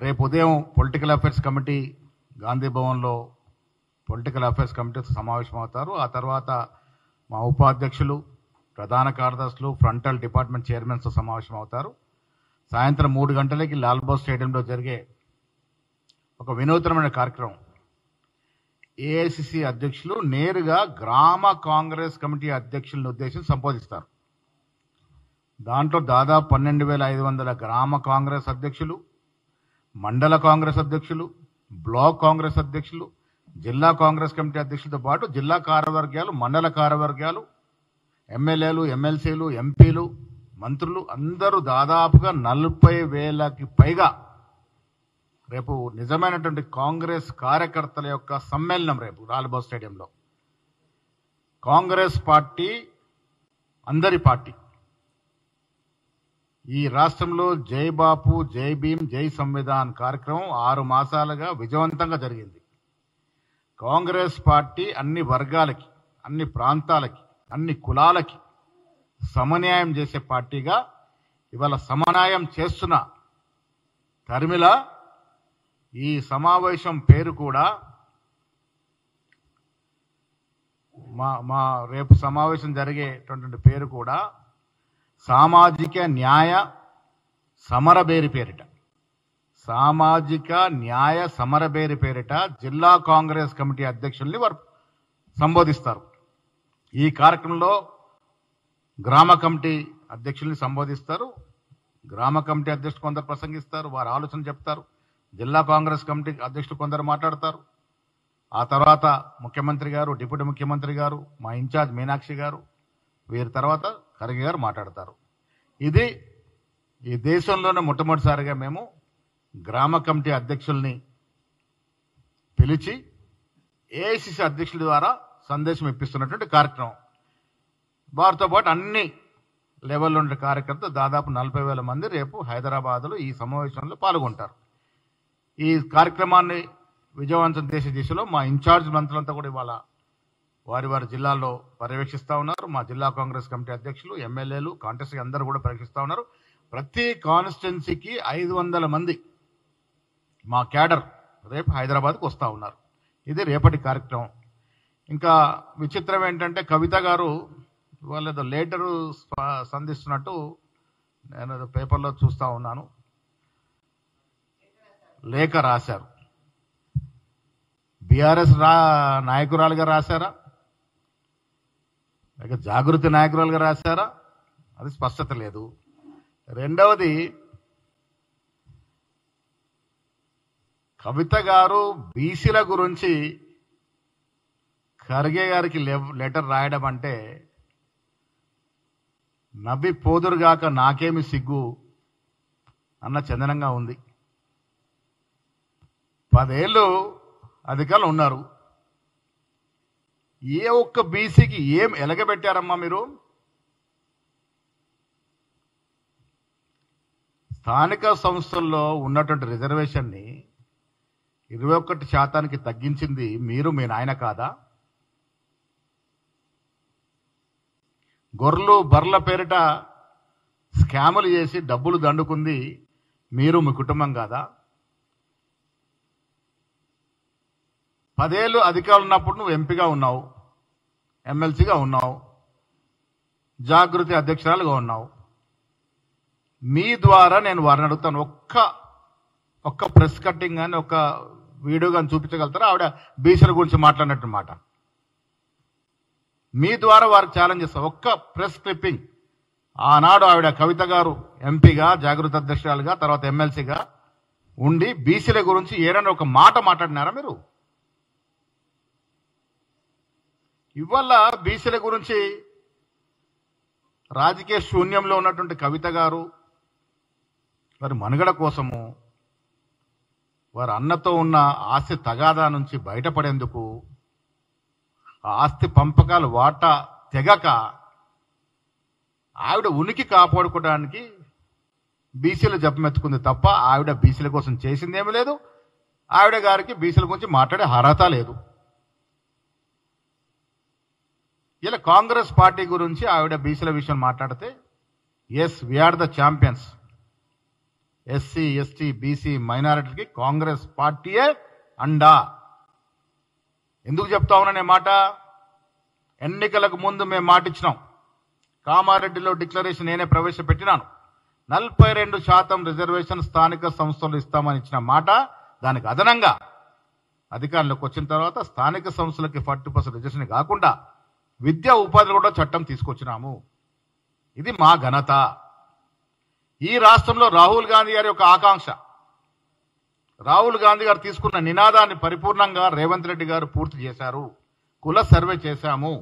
రేపు ఉదయం political affairs committee Gandhi భవన్లో పొలిటికల్ అఫైర్స్ కమిటీ సమావేశం అవుతారు. ఆ తర్వాత మా ఉపాధ్యక్షులు, ప్రధాన కార్యదర్శులు, ఫ్రంటల్ డిపార్ట్మెంట్ చైర్మన్స్తో సమావేశం అవుతారు. సాయంత్రం 3 గంటలకి లాల్బాగ్ స్టేడియంలో జరిగే ఒక వినూత్నమైన కార్యక్రమం, ఏఐసిసి అధ్యక్షులు నేరుగా గ్రామ కాంగ్రెస్ కమిటీ అధ్యక్షులను ఉద్దేశించి సంబోధిస్తారు. దాంట్లో దాదాపు 12,500 గ్రామ కాంగ్రెస్ అధ్యక్షులు, మండల కాంగ్రెస్ అధ్యక్షులు, బ్లాక్ కాంగ్రెస్ అధ్యక్షులు, జిల్లా కాంగ్రెస్ కమిటీ అధ్యక్షులతో పాటు జిల్లా కార్యవర్గాలు, మండల కార్యవర్గాలు, ఎమ్మెల్యేలు, ఎమ్మెల్సీలు, ఎంపీలు, మంత్రులు అందరూ దాదాపుగా 40,000కి పైగా రేపు నిజమైనటువంటి కాంగ్రెస్ కార్యకర్తల యొక్క సమ్మేళనం రేపు లాల్బాగ్ స్టేడియంలో. కాంగ్రెస్ పార్టీ అందరి పార్టీ. ఈ రాష్ట్రంలో జై బాపు, జై భీమ్, జై సంవిధాన్ కార్యక్రమం 6 మాసాలుగా విజయవంతంగా జరిగింది. కాంగ్రెస్ పార్టీ అన్ని వర్గాలకి, అన్ని ప్రాంతాలకి, అన్ని కులాలకి సమన్యాయం చేసే పార్టీగా ఇవాళ సమన్యాయం చేస్తున్న తరిమిల ఈ సమావేశం పేరు కూడా మా రేపు సమావేశం జరిగేటువంటి పేరు కూడా సామాజిక న్యాయ సమరబేరి పేరిట, సామాజిక న్యాయ సమరబేరి పేరిట జిల్లా కాంగ్రెస్ కమిటీ అధ్యక్షుల్ని వారు సంబోధిస్తారు. ఈ కార్యక్రమంలో గ్రామ కమిటీ అధ్యక్షుల్ని సంబోధిస్తారు. గ్రామ కమిటీ అధ్యక్షులు కొందరు ప్రసంగిస్తారు, వారు ఆలోచన చెప్తారు. జిల్లా కాంగ్రెస్ కమిటీ అధ్యక్షులు కొందరు మాట్లాడతారు. ఆ తర్వాత ముఖ్యమంత్రి గారు, డిప్యూటీ ముఖ్యమంత్రి గారు, మా ఇన్ఛార్జ్ మీనాక్షి గారు, వీరి తర్వాత ఖర్గే గారు మాట్లాడతారు. ఇది ఈ దేశంలోనే మొట్టమొదటిసారిగా మేము గ్రామ కమిటీ అధ్యక్షుల్ని పిలిచి ఏఐసిసి అధ్యక్షుల ద్వారా సందేశం ఇప్పిస్తున్నటువంటి కార్యక్రమం. వారితో పాటు అన్ని లెవెల్లో ఉండే కార్యకర్తలు దాదాపు 40,000 మంది రేపు హైదరాబాద్లో ఈ సమావేశంలో పాల్గొంటారు. ఈ కార్యక్రమాన్ని విజయవంతం చేసే దిశలో మా ఇన్ఛార్జ్ మంత్రులంతా కూడా ఇవాళ వారి వారి జిల్లాల్లో పర్యవేక్షిస్తూ ఉన్నారు. మా జిల్లా కాంగ్రెస్ కమిటీ అధ్యక్షులు, ఎమ్మెల్యేలు, కాంటెస్టీ అందరూ కూడా పర్యవేక్షిస్తూ ఉన్నారు. ప్రతి కాన్స్టిట్యున్సీకి 500 మంది మా క్యాడర్ రేపు హైదరాబాద్కు వస్తూ ఉన్నారు. ఇది రేపటి కార్యక్రమం. ఇంకా విచిత్రం ఏంటంటే కవిత గారు వాళ్ళు ఏదో లేటరు సంధిస్తున్నట్టు నేను ఏదో పేపర్లో చూస్తూ ఉన్నాను, లేఖ రాశారు. బీఆర్ఎస్ నాయకురాలుగా రాశారా, లేక జాగృతి నాయకురాలుగా రాశారా, అది స్పష్టత లేదు. రెండవది, కవిత గారు బీసీల గురించి ఖర్గే గారికి లెటర్ రాయడం అంటే నవ్వి పోదురుగాక నాకేమి సిగ్గు అన్న చందనంగా ఉంది. 10 ఏళ్ళు అధికారులు ఉన్నారు. ఏ ఒక్క బీసీకి ఏం ఎలగబెట్టారమ్మా మీరు? స్థానిక సంస్థల్లో ఉన్నటువంటి రిజర్వేషన్ని 21% తగ్గించింది మీరు, మీ నాయన కాదా? గొర్రెలు బర్ల పేరిట స్కాములు చేసి డబ్బులు దండుకుంది మీరు, మీ కుటుంబం కాదా? 10 ఏళ్ళు అధికారులు ఉన్నప్పుడు నువ్వు ఎంపీగా ఉన్నావు, ఎమ్మెల్సీగా ఉన్నావు, జాగృతి అధ్యక్షురాలుగా ఉన్నావు. మీ ద్వారా నేను వారిని అడుగుతాను, ఒక్క ప్రెస్ కట్టింగ్ కానీ ఒక వీడియో కానీ చూపించగలుగుతారా ఆవిడ బీసీల గురించి మాట్లాడినట్టు మాట? మీ ద్వారా వారికి ఛాలెంజ్ చేస్తా, ఒక్క ప్రెస్ క్లిప్పింగ్. ఆనాడు ఆవిడ కవిత గారు ఎంపీగా, జాగృతి అధ్యక్షురాలుగా, తర్వాత ఎమ్మెల్సీగా ఉండి బీసీల గురించి ఏదైనా ఒక మాట మాట్లాడినారా మీరు? ఇవాళ బీసీల గురించి రాజకీయ శూన్యంలో ఉన్నటువంటి కవిత గారు వారి మనుగడ కోసము, వారి అన్నతో ఉన్న ఆస్తి తగాదా నుంచి బయటపడేందుకు, ఆ ఆస్తి పంపకాలు వాటా తెగక ఆవిడ ఉనికి కాపాడుకోవడానికి బీసీలు జపమెత్తుకుంది తప్ప ఆవిడ బీసీల కోసం చేసిందేమీ లేదు. ఆవిడ గారికి బీసీల గురించి మాట్లాడే అర్హత లేదు. ఇలా కాంగ్రెస్ పార్టీ గురించి ఆవిడ బీసీల విషయం మాట్లాడితే, yes we're the champions, SC ST BC మైనారిటీకి కాంగ్రెస్ పార్టీయే అండా. ఎందుకు చెప్తా ఉన్నానే మాట? ఎన్నికలకు ముందు మేము మాట ఇచ్చినాం. కామారెడ్డిలో డిక్లరేషన్ నేనే ప్రవేశపెట్టినాను. 42% రిజర్వేషన్ స్థానిక సంస్థలు ఇస్తామని ఇచ్చిన మాట, దానికి అదనంగా అధికారంలోకి వచ్చిన తర్వాత స్థానిక సంస్థలకి 40% రిజర్వేషన్ కాకుండా విద్యా ఉపాధిలో కూడా చట్టం తీసుకొచ్చినాము. ఇది మా ఘనత. ఈ రాష్ట్రంలో రాహుల్ గాంధీ గారి యొక్క ఆకాంక్ష, రాహుల్ గాంధీ గారు తీసుకున్న నినాదాన్ని పరిపూర్ణంగా రేవంత్ రెడ్డి గారు పూర్తి చేశారు. కుల సర్వే చేశాము.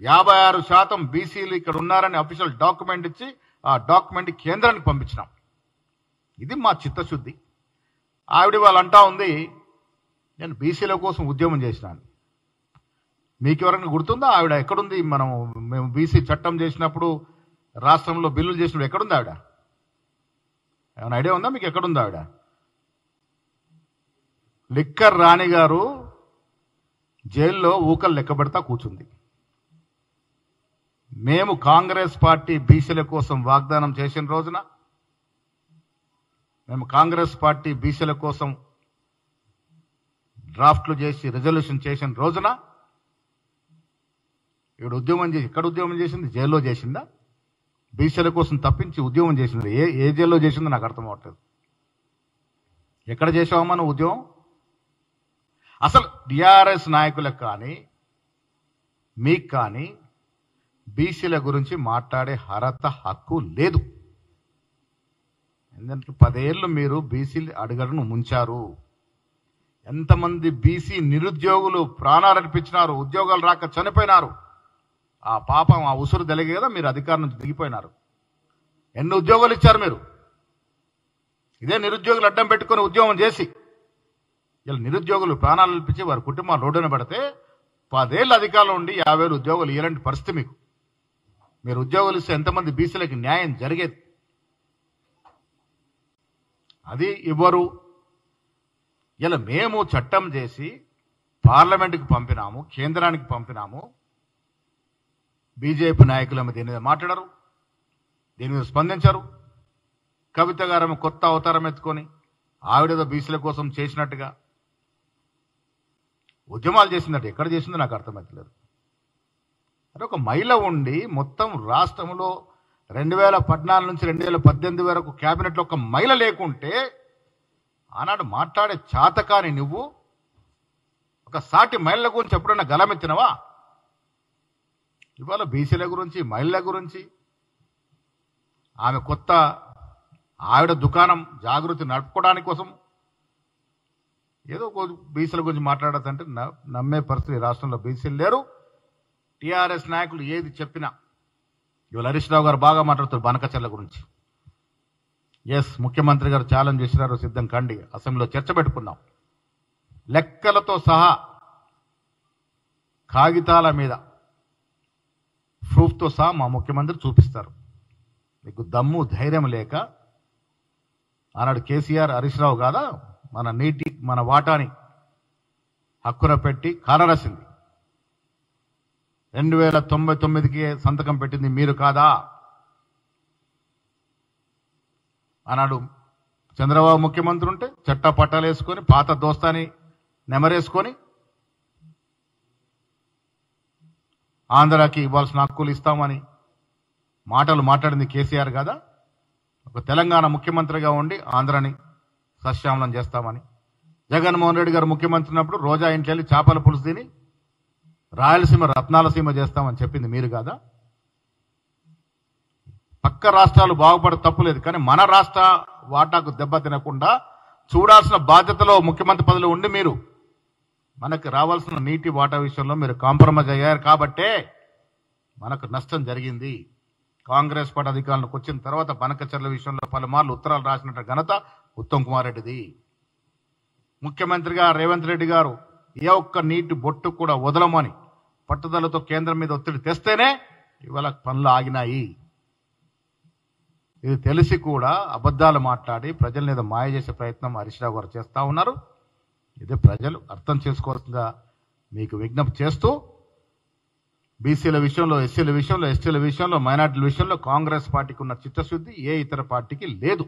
56% బీసీలు ఇక్కడ ఉన్నారని అఫీషియల్ డాక్యుమెంట్ ఇచ్చి ఆ డాక్యుమెంట్ కేంద్రానికి పంపించినాం. ఇది మా చిత్తశుద్ధి. ఆవిడ వాళ్ళు అంటా ఉంది, నేను బీసీల కోసం ఉద్యమం చేసినాను. మీకు ఎవరైనా గుర్తుందా? ఆవిడ ఎక్కడుంది? మేము బీసీ చట్టం చేసినప్పుడు, రాష్ట్రంలో బిల్లులు చేసినప్పుడు ఎక్కడుంది ఆవిడ? ఏమైనా ఐడియా ఉందా మీకు? ఎక్కడుంది ఆవిడ? లిక్కర్ రాణి గారు జైల్లో ఊకలు లెక్క పెడతా కూర్చుంది. మేము కాంగ్రెస్ పార్టీ బీసీల కోసం వాగ్దానం చేసిన రోజున, మేము కాంగ్రెస్ పార్టీ బీసీల కోసం డ్రాఫ్ట్లు చేసి రిజల్యూషన్ చేసిన రోజున ఇక్కడ ఉద్యమం చేసి, ఎక్కడ ఉద్యమం చేసింది? జైల్లో చేసిందా? బీసీల కోసం తప్పించి ఉద్యమం చేసింది ఏ జైల్లో చేసిందో నాకు అర్థం అవ్వట్లేదు. ఎక్కడ చేసావమ్మా నువ్వు ఉద్యమం? అసలు టిఆర్ఎస్ నాయకులకు కానీ మీకు కానీ బీసీల గురించి మాట్లాడే అర్హత, హక్కు లేదు. ఎందుకంటే 10 ఏళ్ళు మీరు బీసీలు అడుగడును ముంచారు. ఎంతమంది బీసీ నిరుద్యోగులు ప్రాణాలు అర్పించినారు, ఉద్యోగాలు రాక చనిపోయినారు. ఆ పాపం, ఆ ఉసురు తెలిగే కదా మీరు అధికారం నుంచి దిగిపోయినారు. ఎన్ని ఉద్యోగాలు ఇచ్చారు మీరు? ఇదే నిరుద్యోగులు అడ్డం పెట్టుకొని ఉద్యోగం చేసి ఇలా నిరుద్యోగులు ప్రాణాలు అర్పించి వారి కుటుంబాలు రోడ్డున పెడితే 10 ఏళ్ళు అధికారంలో ఉండి 50,000 ఉద్యోగాలు ఇలాంటి పరిస్థితి మీకు. మీరు ఉద్యోగాలు ఇస్తే ఎంతమంది బీసీలకి న్యాయం జరిగేది? అది ఇవ్వరు. ఇలా మేము చట్టం చేసి పార్లమెంటుకి పంపినాము, కేంద్రానికి పంపినాము. బీజేపీ నాయకులు దీని మీద మాట్లాడరు, దీని మీద స్పందించరు. కవిత గారు కొత్త అవతారం ఎత్తుకొని ఆవిడేదో బీసీల కోసం చేసినట్టుగా ఉద్యమాలు చేసిందట. ఎక్కడ చేసిందో నాకు అర్థమవుతలేదు. అంటే ఒక మహిళ ఉండి మొత్తం రాష్ట్రంలో 2014 నుంచి 2018 వరకు క్యాబినెట్లో ఒక మహిళ లేకుంటే ఆనాడు మాట్లాడే చాతకాని నువ్వు ఒక సాటి మహిళల గురించి ఎప్పుడైనా గలమెత్తినవా? ఇవాళ బీసీల గురించి, మహిళల గురించి, ఆమె కొత్త ఆవిడ దుకాణం జాగృతి నడుపుకోవడానికి కోసం ఏదో బీసీల గురించి మాట్లాడదంటే నమ్మే పరిస్థితి రాష్ట్రంలో బీసీలు లేరు. టీఆర్ఎస్ నాయకులు ఏది చెప్పినా, ఇవాళ హరీష్ రావు గారు బాగా మాట్లాడుతారు బనకచర్ల గురించి. ఎస్, ముఖ్యమంత్రి గారు ఛాలెంజ్ చేసినారు, సిద్ధం కండి, అసెంబ్లీలో చర్చ పెట్టుకుందాం. లెక్కలతో సహా కాగితాల మీద ప్రూఫ్తో సహా మా ముఖ్యమంత్రి చూపిస్తారు. మీకు దమ్ము ధైర్యం లేక ఆనాడు కేసీఆర్, హరీష్ రావు కాదా మన వాటాని హక్కున పెట్టి కాలరాసింది. 2099కి సంతకం పెట్టింది మీరు కాదా? ఆనాడు చంద్రబాబు ముఖ్యమంత్రి ఉంటే చట్టా పట్టాలు వేసుకొని పాత దోస్తాని నెమరేసుకొని ఆంధ్రాకి ఇవ్వాల్సిన హక్కులు ఇస్తామని మాటలు మాట్లాడింది కేసీఆర్ కాదా? ఒక తెలంగాణ ముఖ్యమంత్రిగా ఉండి ఆంధ్రాని సస్యామలం చేస్తామని. జగన్మోహన్ రెడ్డి గారు ముఖ్యమంత్రి ఉన్నప్పుడు రోజా ఇంట్లో వెళ్ళి చేపల పులుసు తిని రాయలసీమ రత్నాలసీమ చేస్తామని చెప్పింది మీరు కాదా? పక్క రాష్ట్రాలు బాగుపడే తప్పులేదు, కానీ మన రాష్ట్ర వాటాకు దెబ్బ తినకుండా చూడాల్సిన బాధ్యతలో ముఖ్యమంత్రి పదవిలో ఉండి మీరు మనకు రావాల్సిన నీటి వాటా విషయంలో మీరు కాంప్రమైజ్ అయ్యారు కాబట్టే మనకు నష్టం జరిగింది. కాంగ్రెస్ పార్టీ అధికారంలోకి వచ్చిన తర్వాత బనకచర్ల విషయంలో పలుమార్లు ఉత్తరాలు రాసినట్టు ఘనత ఉత్తమ్ కుమార్ రెడ్డిది. ముఖ్యమంత్రిగా రేవంత్ రెడ్డి గారు ఏ ఒక్క నీటి బొట్టు కూడా వదలమని పట్టుదలతో కేంద్రం మీద ఒత్తిడి తెస్తేనే ఇవాళ పనులు ఆగినాయి. ఇది తెలిసి కూడా అబద్ధాలు మాట్లాడి ప్రజల మీద మాయ చేసే ప్రయత్నం హరీష్ రావు గారు చేస్తూ ఉన్నారు. ఇది ప్రజలు అర్థం చేసుకోవాల్సిందిగా మీకు విజ్ఞప్తి చేస్తూ, బీసీల విషయంలో, ఎస్సీల విషయంలో, ఎస్టీల విషయంలో, మైనార్టీల విషయంలో కాంగ్రెస్ పార్టీకి ఉన్న చిత్తశుద్ధి ఏ ఇతర పార్టీకి లేదు.